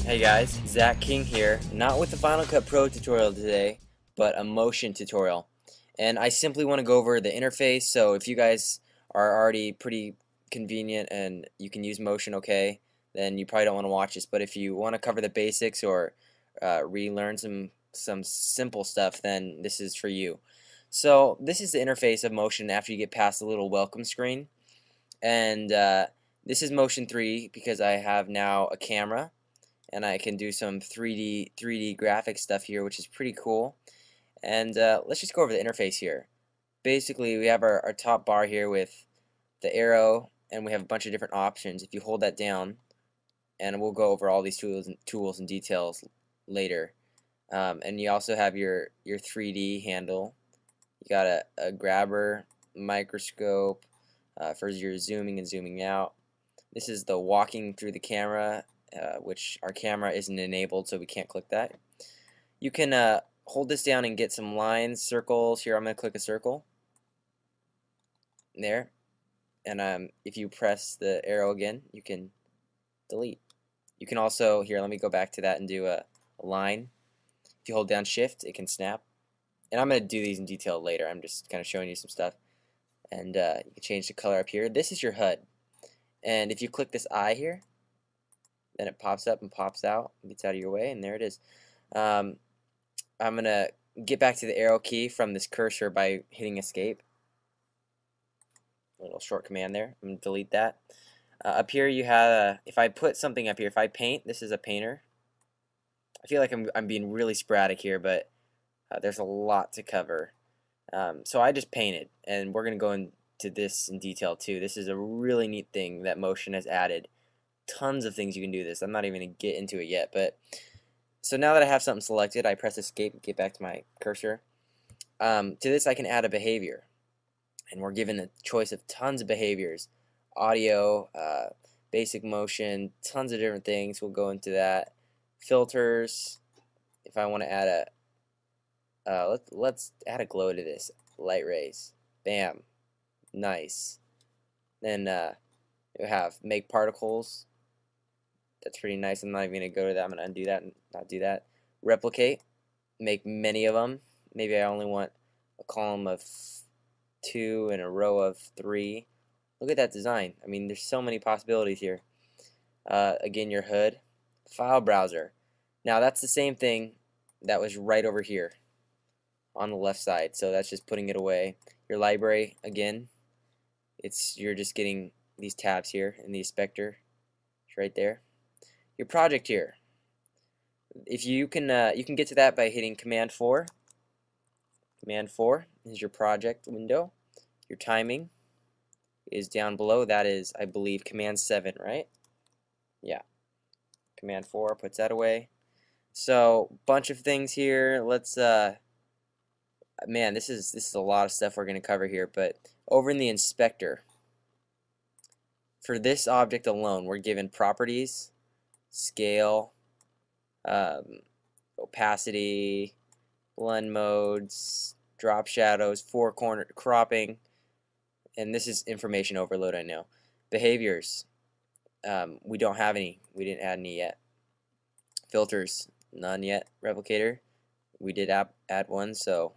Hey guys, Zach King here, not with the Final Cut Pro tutorial today, but a motion tutorial. And I simply want to go over the interface, so if you guys are already pretty convenient and you can use motion okay, then you probably don't want to watch this. But if you want to cover the basics or relearn some simple stuff, then this is for you. So this is the interface of motion after you get past the little welcome screen. And this is Motion 3 because I have now a camera and I can do some 3D graphic stuff here, which is pretty cool. And let's just go over the interface here. Basically, we have our top bar here with the arrow, and we have a bunch of different options. If you hold that down, and we'll go over all these tools and details later. And you also have your 3D handle. You got a grabber, microscope for your zooming and zooming out. This is the walking through the camera, which our camera isn't enabled, so we can't click that. You can hold this down and get some lines, circles. Here I'm going to click a circle. There. And if you press the arrow again, you can delete. You can also, here, let me go back to that and do a line. If you hold down shift, it can snap. And I'm going to do these in detail later. I'm just kind of showing you some stuff. And you can change the color up here. This is your HUD. And if you click this eye here, then it pops up and pops out, gets out of your way, and there it is. I'm going to get back to the arrow key from this cursor by hitting escape. A little short command there. I'm going to delete that. Up here you have, if I put something up here, if I paint, this is a painter. I feel like I'm being really sporadic here, but there's a lot to cover. So I just painted, and we're going to go into this in detail too. This is a really neat thing that Motion has added. Tons of things you can do this. I'm not even going to get into it yet, but so now that I have something selected, I press escape, get back to my cursor. To this I can add a behavior, and we're given the choice of tons of behaviors: audio, basic motion, tons of different things. We'll go into that. Filters. If I want to add let's add a glow to this. Light rays. Bam. Nice. Then you have make particles. That's pretty nice. I'm not even going to go to that. I'm going to undo that and not do that. Replicate. Make many of them. Maybe I only want a column of 2 and a row of 3. Look at that design. I mean, there's so many possibilities here. Again, your HUD. File browser. Now, that's the same thing that was right over here on the left side. So that's just putting it away. Your library, again, you're just getting these tabs here in the inspector. It's right there. Your project here. If you can get to that by hitting Command 4. Command 4 is your project window. Your timing is down below. That is, I believe, Command 7, right? Yeah. Command 4 puts that away. So, bunch of things here. Let's man, this is a lot of stuff we're going to cover here, but over in the inspector, for this object alone, we're given properties, scale, opacity, blend modes, drop shadows, four corner cropping, and this is information overload, I know. Behaviors, we don't have any. We didn't add any yet. Filters, none yet. Replicator, we did add one, so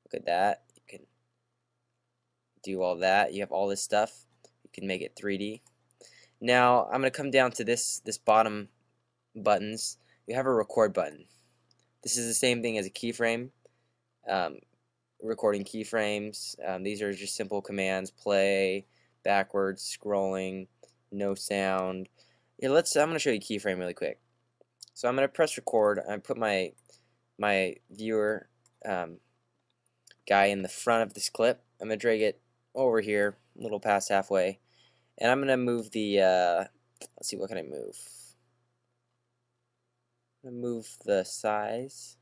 look at that. You can do all that. You have all this stuff. You can make it 3D. Now I'm going to come down to this bottom buttons. You have a record button. This is the same thing as a keyframe. Recording keyframes. These are just simple commands: play, backwards, scrolling, no sound. Here, I'm going to show you keyframe really quick. So I'm going to press record. I put my viewer guy in the front of this clip. I'm going to drag it over here, a little past halfway, and I'm going to move the let's see, what can I move? I'm going to move the size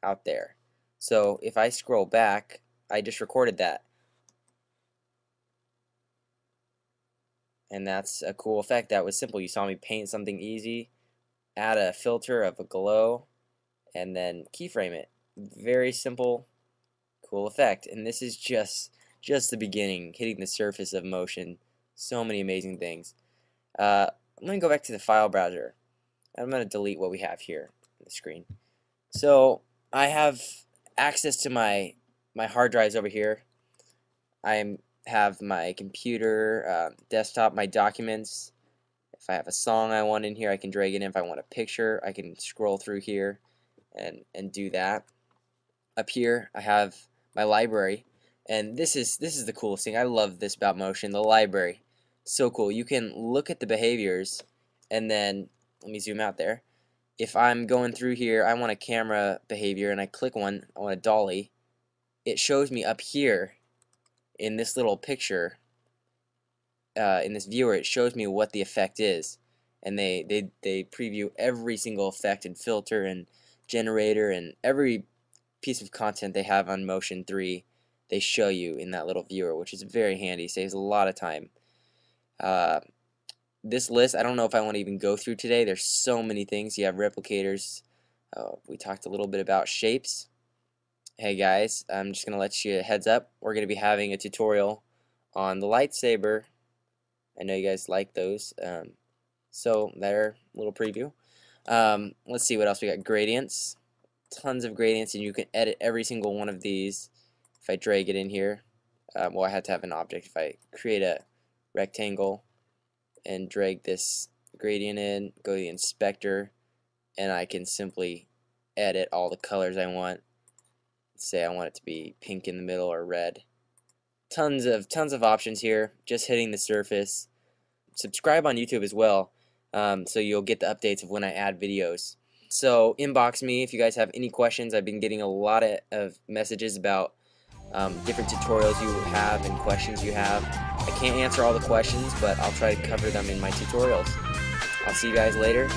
out there. So if I scroll back, I just recorded that. And that's a cool effect. That was simple. You saw me paint something easy, add a filter of a glow, and then keyframe it. Very simple, cool effect. And this is just the beginning, hitting the surface of motion. So many amazing things. I'm going to go back to the file browser. I'm going to delete what we have here on the screen. So I have access to my hard drives over here. I have my computer, desktop, my documents. If I have a song I want in here, I can drag it in. If I want a picture, I can scroll through here and do that. Up here, I have my library, and this is the coolest thing. I love this about Motion, the library. So cool. You can look at the behaviors, and then let me zoom out there. If I'm going through here, I want a camera behavior, and I click one, I want a dolly. It shows me up here in this little picture, in this viewer, it shows me what the effect is, and they preview every single effect and filter and generator and every piece of content they have on Motion 3. They show you in that little viewer, which is very handy. Saves a lot of time. This list, I don't know if I want to even go through today. There's so many things. You have replicators. We talked a little bit about shapes. Hey guys, I'm just going to let you heads up. We're going to be having a tutorial on the lightsaber. I know you guys like those. So there, little preview. Let's see what else we got. Gradients. Tons of gradients, and you can edit every single one of these. If I drag it in here, well, I had to have an object. If I create a rectangle and drag this gradient in, go to the inspector, and I can simply edit all the colors I want. Say I want it to be pink in the middle or red. Tons of options here. Just hitting the surface. Subscribe on YouTube as well, so you'll get the updates of when I add videos. So inbox me if you guys have any questions. I've been getting a lot of messages about different tutorials you have and questions you have. I can't answer all the questions, but I'll try to cover them in my tutorials. I'll see you guys later.